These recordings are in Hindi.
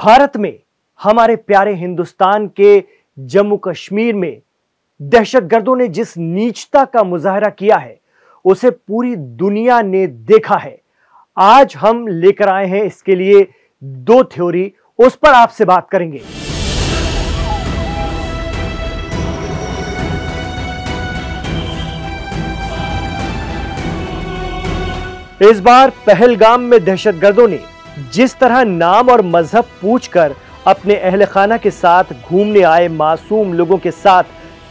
भारत में, हमारे प्यारे हिंदुस्तान के जम्मू कश्मीर में दहशतगर्दों ने जिस नीचता का मुजाहरा किया है उसे पूरी दुनिया ने देखा है। आज हम लेकर आए हैं इसके लिए दो थ्योरी, उस पर आपसे बात करेंगे। इस बार पहलगाम में दहशतगर्दों ने जिस तरह नाम और मजहब पूछकर अपने अहले खाना के साथ घूमने आए मासूम लोगों के साथ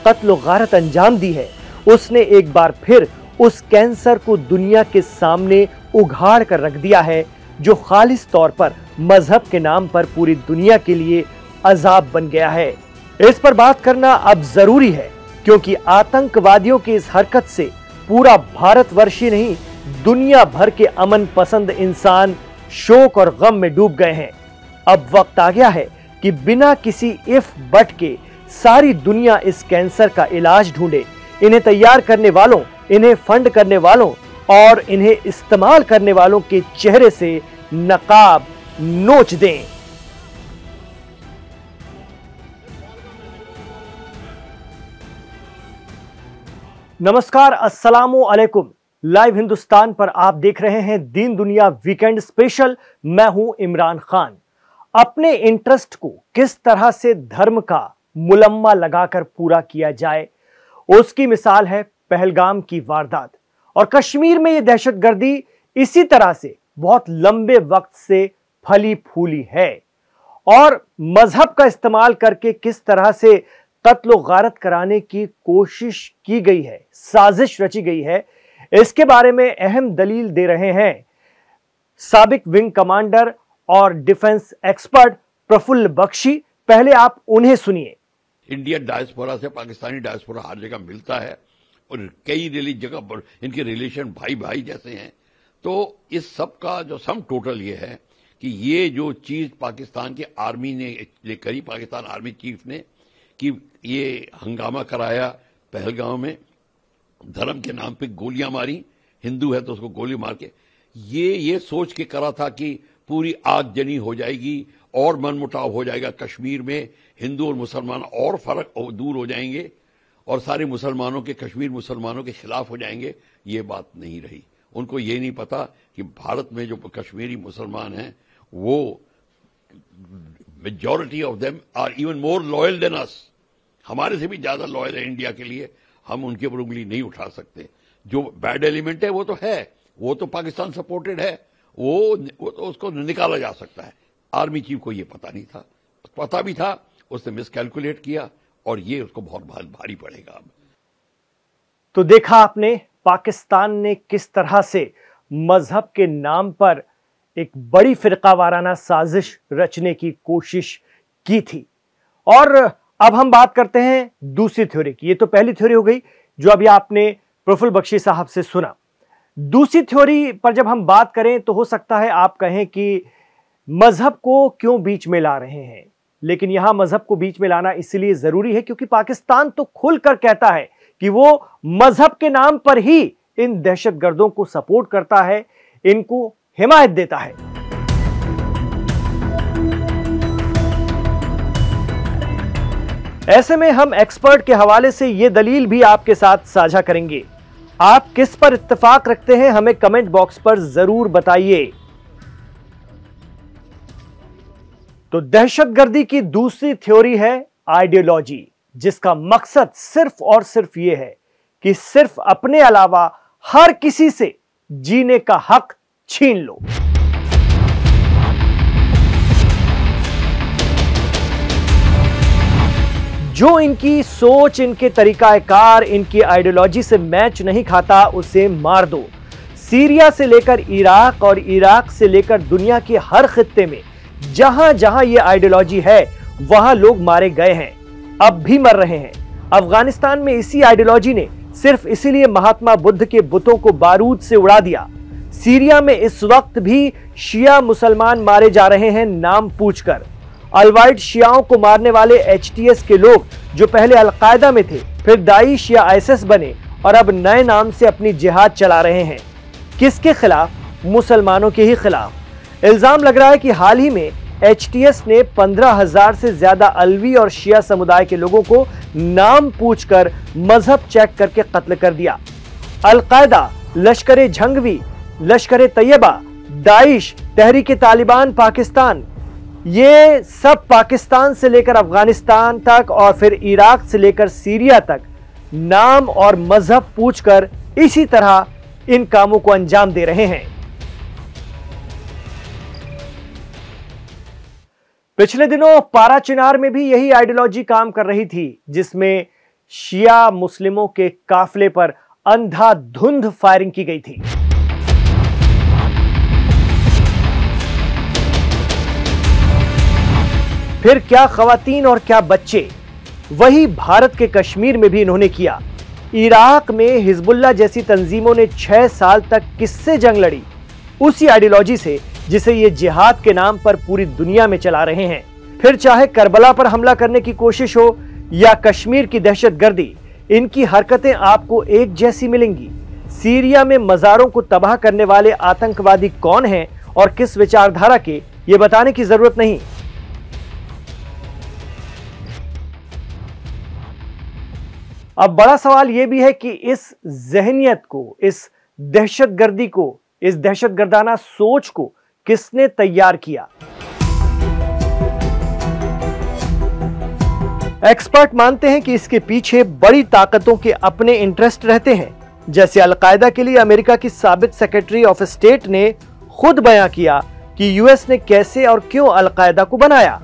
कत्ल गारत अंजाम दी है, उसने एक बार फिर उस कैंसर को दुनिया के सामने उघाड़ कर रख दिया है जो खालिस तौर पर मजहब के नाम पर पूरी दुनिया के लिए अजाब बन गया है। इस पर बात करना अब जरूरी है क्योंकि आतंकवादियों की इस हरकत से पूरा भारतवर्ष ही नहीं, दुनिया भर के अमन पसंद इंसान शोक और गम में डूब गए हैं। अब वक्त आ गया है कि बिना किसी इफ बट के सारी दुनिया इस कैंसर का इलाज ढूंढे। इन्हें तैयार करने वालों, इन्हें फंड करने वालों और इन्हें इस्तेमाल करने वालों के चेहरे से नकाब नोच दें। नमस्कार, अस्सलामु अलैकुम। लाइव हिंदुस्तान पर आप देख रहे हैं दीन दुनिया वीकेंड स्पेशल। मैं हूं इमरान खान। अपने इंटरेस्ट को किस तरह से धर्म का मुलम्मा लगाकर पूरा किया जाए, उसकी मिसाल है पहलगाम की वारदात। और कश्मीर में यह दहशतगर्दी इसी तरह से बहुत लंबे वक्त से फली फूली है और मजहब का इस्तेमाल करके किस तरह से कत्ल गारत कराने की कोशिश की गई है, साजिश रची गई है, इसके बारे में अहम दलील दे रहे हैं साबिक विंग कमांडर और डिफेंस एक्सपर्ट प्रफुल्ल बख्शी। पहले आप उन्हें सुनिए। इंडियन डायस्पोरा से पाकिस्तानी डायस्पोरा हर जगह मिलता है और कई जगह पर इनके रिलेशन भाई भाई जैसे हैं। तो इस सब का जो सम टोटल ये है कि ये जो चीज पाकिस्तान की आर्मी ने करी, पाकिस्तान आर्मी चीफ ने, कि ये हंगामा कराया पहलगाम में, धर्म के नाम पे गोलियां मारी, हिंदू है तो उसको गोली मार के, ये सोच के करा था कि पूरी आगजनी हो जाएगी और मनमुटाव हो जाएगा कश्मीर में, हिंदू और मुसलमान और फर्क दूर हो जाएंगे और सारे मुसलमानों के, कश्मीर मुसलमानों के खिलाफ हो जाएंगे। ये बात नहीं रही। उनको ये नहीं पता कि भारत में जो कश्मीरी मुसलमान हैं वो majority of them are even more loyal than us, हमारे से भी ज्यादा लॉयल है इंडिया के लिए। हम उनके ऊपर उंगली नहीं उठा सकते। जो बैड एलिमेंट है वो तो है, वो तो पाकिस्तान सपोर्टेड है, वो तो उसको निकाला जा सकता है। आर्मी चीफ को ये पता नहीं था, पता भी था, उसने मिसकैलकुलेट किया और ये उसको बहुत भारी पड़ेगा। अब तो देखा आपने, पाकिस्तान ने किस तरह से मजहब के नाम पर एक बड़ी फिरका वाराना साजिश रचने की कोशिश की थी। और अब हम बात करते हैं दूसरी थ्योरी की। ये तो पहली थ्योरी हो गई जो अभी आपने प्रफुल्ल बख्शी साहब से सुना। दूसरी थ्योरी पर जब हम बात करें तो हो सकता है आप कहें कि मजहब को क्यों बीच में ला रहे हैं, लेकिन यहां मजहब को बीच में लाना इसलिए जरूरी है क्योंकि पाकिस्तान तो खुलकर कहता है कि वो मजहब के नाम पर ही इन दहशतगर्दों को सपोर्ट करता है, इनको हिमायत देता है। ऐसे में हम एक्सपर्ट के हवाले से यह दलील भी आपके साथ साझा करेंगे। आप किस पर इत्तेफाक रखते हैं हमें कमेंट बॉक्स पर जरूर बताइए। तो दहशतगर्दी की दूसरी थ्योरी है आइडियोलॉजी, जिसका मकसद सिर्फ और सिर्फ यह है कि सिर्फ अपने अलावा हर किसी से जीने का हक छीन लो। जो इनकी सोच, इनके तरीकाकार, इनकी आइडियोलॉजी से मैच नहीं खाता उसे मार दो। सीरिया से लेकर इराक और इराक से लेकर दुनिया के हर खित्ते में जहां जहां यह आइडियोलॉजी है वहां लोग मारे गए हैं, अब भी मर रहे हैं। अफगानिस्तान में इसी आइडियोलॉजी ने सिर्फ इसीलिए महात्मा बुद्ध के बुतों को बारूद से उड़ा दिया। सीरिया में इस वक्त भी शिया मुसलमान मारे जा रहे हैं नाम पूछकर। अलवाइट शियाओं को मारने वाले एचटीएस के लोग जो पहले अलकायदा में थे, फिर दाइश या आईएसआईएस बने और अब नए नाम से अपनी जिहाद चला रहे हैं। किसके खिलाफ? मुसलमानों के ही खिलाफ। इल्जाम लग रहा है कि हाल ही में एचटीएस ने 15,000 से ज्यादा अलवी और शिया समुदाय के लोगों को नाम पूछकर मजहब चेक करके कत्ल कर दिया। अल-कायदा, लश्कर झंगवी, लश्कर तैयबा, दाइश, तहरीक तालिबान पाकिस्तान, ये सब पाकिस्तान से लेकर अफगानिस्तान तक और फिर इराक से लेकर सीरिया तक नाम और मजहब पूछकर इसी तरह इन कामों को अंजाम दे रहे हैं। पिछले दिनों पारा चिनार में भी यही आइडियोलॉजी काम कर रही थी, जिसमें शिया मुस्लिमों के काफिले पर अंधाधुंध फायरिंग की गई थी। फिर क्या खवातीन और क्या बच्चे, वही भारत के कश्मीर में भी इन्होंने किया। इराक में हिजबुल्लाह जैसी तंजीमों ने 6 साल तक किससे जंग लड़ी? उसी आइडियोलॉजी से जिसे ये जिहाद के नाम पर पूरी दुनिया में चला रहे हैं। फिर चाहे करबला पर हमला करने की कोशिश हो या कश्मीर की दहशतगर्दी, इनकी हरकतें आपको एक जैसी मिलेंगी। सीरिया में मजारों को तबाह करने वाले आतंकवादी कौन हैं और किस विचारधारा के, ये बताने की जरूरत नहीं। अब बड़ा सवाल यह भी है कि इस जहनियत को, इस दहशतगर्दी को, इस दहशतगर्दाना सोच को किसने तैयार किया? एक्सपर्ट मानते हैं कि इसके पीछे बड़ी ताकतों के अपने इंटरेस्ट रहते हैं। जैसे अल-कायदा के लिए अमेरिका की साबिक सेक्रेटरी ऑफ स्टेट ने खुद बयां किया कि यूएस ने कैसे और क्यों अल-कायदा को बनाया।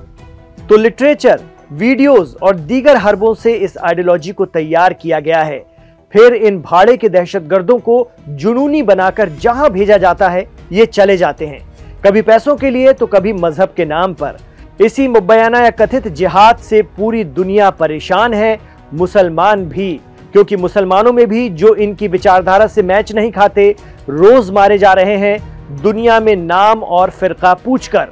तो लिटरेचर, वीडियोस और दीगर हरबों से इस आइडियोलॉजी को तैयार किया गया है। फिर इन भाड़े के दहशतगर्दों को जुनूनी बनाकर जहां भेजा जाता है, ये चले जाते हैं, कभी पैसों के लिए तो कभी मजहब के नाम पर। इसी मुबैना या कथित जिहाद से पूरी दुनिया परेशान है, मुसलमान भी, क्योंकि मुसलमानों में भी जो इनकी विचारधारा से मैच नहीं खाते, रोज मारे जा रहे हैं दुनिया में नाम और फिरका पूछकर।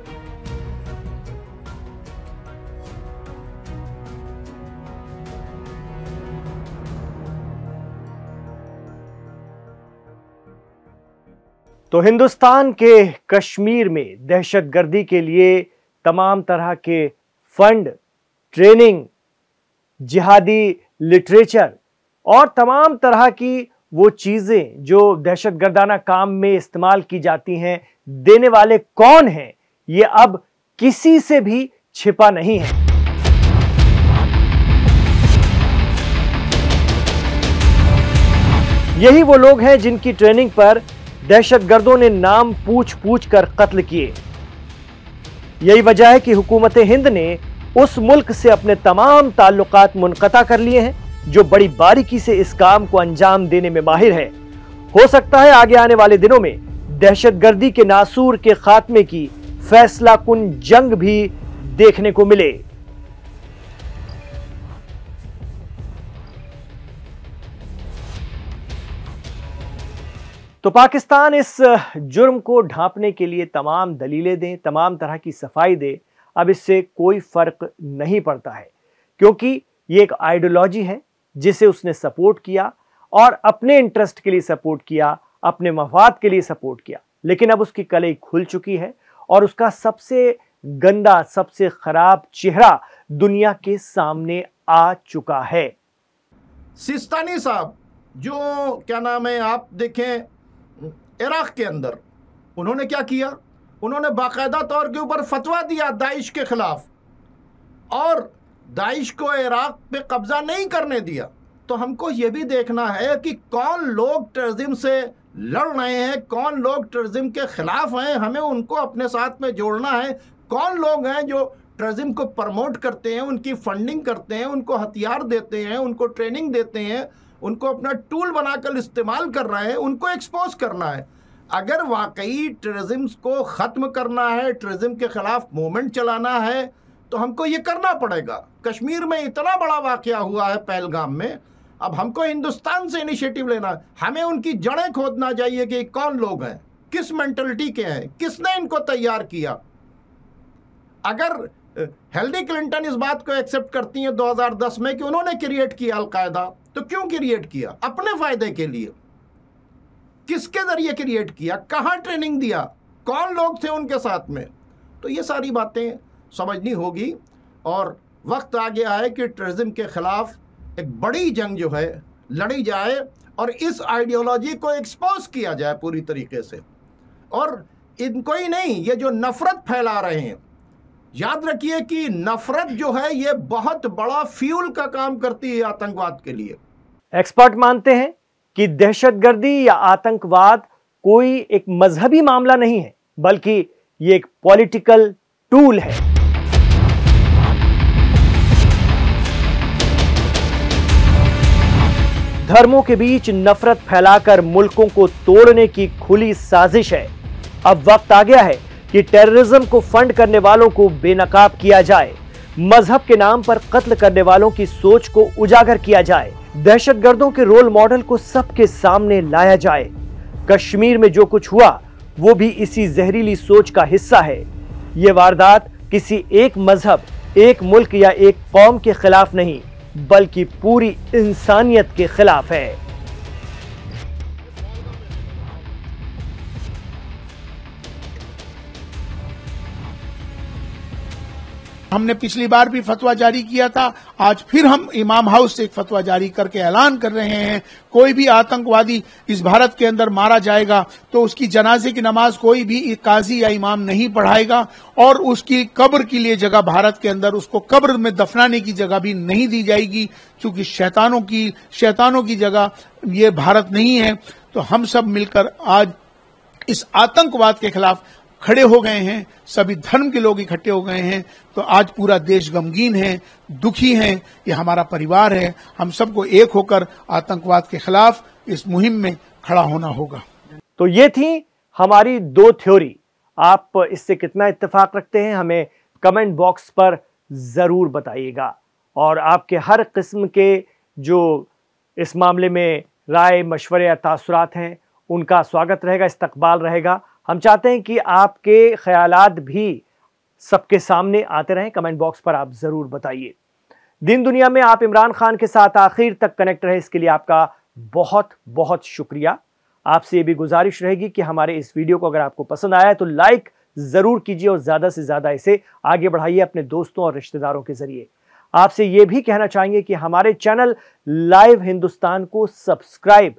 तो हिंदुस्तान के कश्मीर में दहशतगर्दी के लिए तमाम तरह के फंड, ट्रेनिंग, जिहादी लिटरेचर और तमाम तरह की वो चीजें जो दहशतगर्दाना काम में इस्तेमाल की जाती हैं, देने वाले कौन हैं, ये अब किसी से भी छिपा नहीं है। यही वो लोग हैं जिनकी ट्रेनिंग पर दहशतगर्दों ने नाम पूछ पूछ कर कत्ल किए। यही वजह है कि हुकूमत हिंद ने उस मुल्क से अपने तमाम ताल्लुकात मुनक़ता कर लिए हैं जो बड़ी बारीकी से इस काम को अंजाम देने में माहिर है। हो सकता है आगे आने वाले दिनों में दहशतगर्दी के नासूर के खात्मे की फैसला कुन जंग भी देखने को मिले। तो पाकिस्तान इस जुर्म को ढांपने के लिए तमाम दलीलें दें, तमाम तरह की सफाई दे, अब इससे कोई फर्क नहीं पड़ता है, क्योंकि ये एक आइडियोलॉजी है जिसे उसने सपोर्ट किया और अपने इंटरेस्ट के लिए सपोर्ट किया, अपने मफाद के लिए सपोर्ट किया। लेकिन अब उसकी कलई खुल चुकी है और उसका सबसे गंदा, सबसे खराब चेहरा दुनिया के सामने आ चुका है। सिस्तानी साहब, जो क्या नाम है, आप देखें इराक के अंदर उन्होंने क्या किया, उन्होंने बाकायदा तौर के ऊपर फतवा दिया दाइश के खिलाफ और दाइश को इराक पे कब्जा नहीं करने दिया। तो हमको ये भी देखना है कि कौन लोग टेररिज्म से लड़ रहे हैं, कौन लोग टेररिज्म के खिलाफ हैं, हमें उनको अपने साथ में जोड़ना है। कौन लोग हैं जो टेररिज्म को प्रमोट करते हैं, उनकी फंडिंग करते हैं, उनको हथियार देते हैं, उनको ट्रेनिंग देते हैं, उनको अपना टूल बनाकर इस्तेमाल कर रहे हैं, उनको एक्सपोज करना है। अगर वाकई टेररिज्म को ख़त्म करना है, टेररिज्म के ख़िलाफ़ मूवमेंट चलाना है, तो हमको ये करना पड़ेगा। कश्मीर में इतना बड़ा वाक़या हुआ है पहलगाम में, अब हमको हिंदुस्तान से इनिशिएटिव लेना है। हमें उनकी जड़ें खोदना चाहिए कि कौन लोग हैं, किस मेंटलिटी के हैं, किसने इनको तैयार किया। अगर हिलरी क्लिंटन इस बात को एक्सेप्ट करती हैं 2010 में कि उन्होंने क्रिएट किया अलकायदा, तो क्यों क्रिएट किया? अपने फ़ायदे के लिए। किसके ज़रिए क्रिएट किया, कहाँ ट्रेनिंग दिया, कौन लोग थे उनके साथ में? तो ये सारी बातें समझनी होगी और वक्त आ गया है कि टेररिज्म के खिलाफ एक बड़ी जंग जो है लड़ी जाए और इस आइडियोलॉजी को एक्सपोज किया जाए पूरी तरीके से। और इनको ही नहीं, ये जो नफरत फैला रहे हैं, याद रखिए कि नफरत जो है ये बहुत बड़ा फ्यूल का काम करती है आतंकवाद के लिए। एक्सपर्ट मानते हैं कि दहशतगर्दी या आतंकवाद कोई एक मजहबी मामला नहीं है, बल्कि ये एक पॉलिटिकल टूल है। धर्मों के बीच नफरत फैलाकर मुल्कों को तोड़ने की खुली साजिश है। अब वक्त आ गया है कि टेररिज्म को फंड करने वालों को बेनकाब किया जाए, मजहब के नाम पर कत्ल करने वालों की सोच को उजागर किया जाए, दहशतगर्दों के रोल मॉडल को सबके सामने लाया जाए। कश्मीर में जो कुछ हुआ वो भी इसी जहरीली सोच का हिस्सा है। ये वारदात किसी एक मजहब, एक मुल्क या एक कौम के खिलाफ नहीं, बल्कि पूरी इंसानियत के खिलाफ है। हमने पिछली बार भी फतवा जारी किया था, आज फिर हम इमाम हाउस से एक फतवा जारी करके ऐलान कर रहे हैं, कोई भी आतंकवादी इस भारत के अंदर मारा जाएगा तो उसकी जनाजे की नमाज कोई भी काजी या इमाम नहीं पढ़ाएगा और उसकी कब्र के लिए जगह भारत के अंदर उसको कब्र में दफनाने की जगह भी नहीं दी जाएगी, क्योंकि शैतानों की जगह ये भारत नहीं है। तो हम सब मिलकर आज इस आतंकवाद के खिलाफ खड़े हो गए हैं, सभी धर्म के लोग इकट्ठे हो गए हैं। तो आज पूरा देश गमगीन है, दुखी है, ये हमारा परिवार है। हम सबको एक होकर आतंकवाद के खिलाफ इस मुहिम में खड़ा होना होगा। तो ये थी हमारी दो थ्योरी। आप इससे कितना इत्तेफाक रखते हैं हमें कमेंट बॉक्स पर जरूर बताइएगा। और आपके हर किस्म के जो इस मामले में राय, मशवरे या तासुरात हैं उनका स्वागत रहेगा, इस्तकबाल रहेगा। हम चाहते हैं कि आपके ख्यालात भी सबके सामने आते रहें। कमेंट बॉक्स पर आप जरूर बताइए। दिन दुनिया में आप इमरान खान के साथ आखिर तक कनेक्ट रहे, इसके लिए आपका बहुत बहुत शुक्रिया। आपसे ये भी गुजारिश रहेगी कि हमारे इस वीडियो को अगर आपको पसंद आया है तो लाइक जरूर कीजिए और ज्यादा से ज्यादा इसे आगे बढ़ाइए अपने दोस्तों और रिश्तेदारों के जरिए। आपसे ये भी कहना चाहेंगे कि हमारे चैनल लाइव हिंदुस्तान को सब्सक्राइब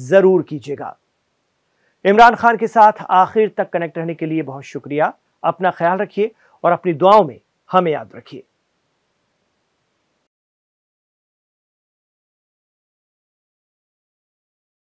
जरूर कीजिएगा। इमरान खान के साथ आखिर तक कनेक्ट रहने के लिए बहुत शुक्रिया। अपना ख्याल रखिए और अपनी दुआओं में हमें याद रखिए।